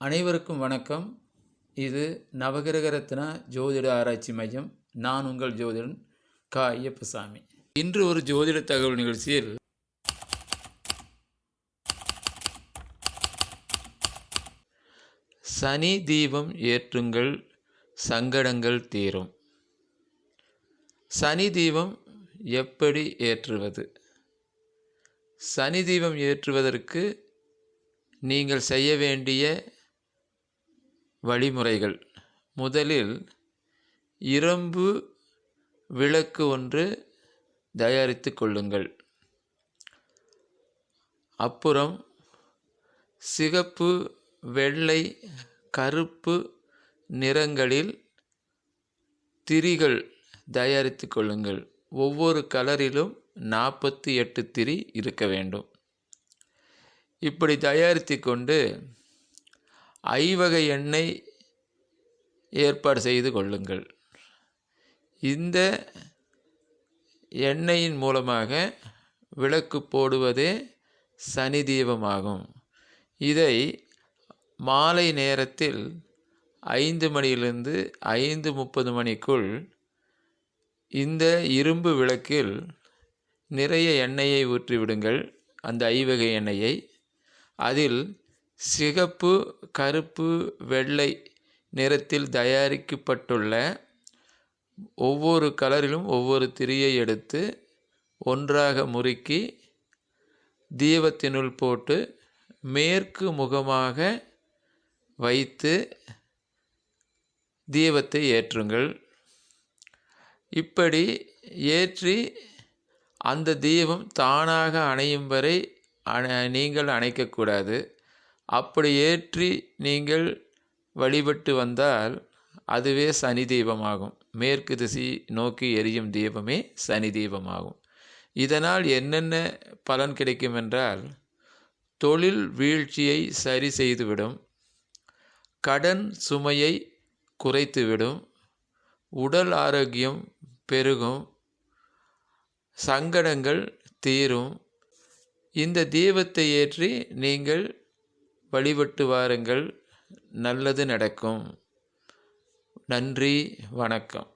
அனைவருக்கும் வணக்கம். இது நவகிரக ரத்னா ஜோதிட ஆராய்ச்சி மையம். நான் உங்கள் ஜோதிடன் கா. ஐயப்பசாமி. இன்று ஒரு ஜோதிட தகவல் நிகழ்ச்சியில் சனி தீபம் ஏற்றுங்கள், சங்கடங்கள் தீரும். சனி தீபம் எப்படி ஏற்றுவது? சனி தீபம் ஏற்றுவதற்கு நீங்கள் செய்ய வேண்டிய வழிமுறைகள்: முதலில் இரும்பு விளக்கு ஒன்று தயாரித்து கொள்ளுங்கள். அப்புறம் சிகப்பு, வெள்ளை, கருப்பு நிறங்களில் திரிகள் தயாரித்து கொள்ளுங்கள். ஒவ்வொரு கலரிலும் 48 திரி இருக்க வேண்டும். இப்படி தயாரித்து கொண்டு ஐவகை எண்ணெய் ஏற்பாடு செய்து கொள்ளுங்கள். இந்த எண்ணெயின் மூலமாக விளக்கு போடுவதே சனி தீபமாகும். இதை மாலை நேரத்தில் 5 மணியிலிருந்து 5:30 மணிக்குள் இந்த இரும்பு விளக்கில் நிறைய எண்ணெயை ஊற்றிவிடுங்கள். அந்த ஐவகை எண்ணெயை அதில் சிகப்பு, கருப்பு, வெள்ளை நிறத்தில் தயாரிக்கப்பட்டுள்ள ஒவ்வொரு கலரிலும் ஒவ்வொரு திரியை எடுத்து ஒன்றாக முறுக்கி தீபத்தினுள் போட்டு மேற்கு முகமாக வைத்து தீபத்தை ஏற்றுங்கள். இப்படி ஏற்றி அந்த தீபம் தானாக அணையும் வரை நீங்கள் அணைக்கக்கூடாது. அப்படி ஏற்றி நீங்கள் வழிபட்டு வந்தால் அதுவே சனி தீபமாகும். மேற்கு திசை நோக்கி எரியும் தீபமே சனி தீபமாகும். இதனால் என்னென்ன பலன் கிடைக்கும் என்றால், தொழில் வீழ்ச்சியை சரி செய்துவிடும், கடன் சுமையை குறைத்துவிடும், உடல் ஆரோக்கியம் பெருகும், சங்கடங்கள் தீரும். இந்த தீபத்தை ஏற்றி நீங்கள் வழிபட்டு வாருங்கள். நல்லது நடக்கும். நன்றி, வணக்கம்.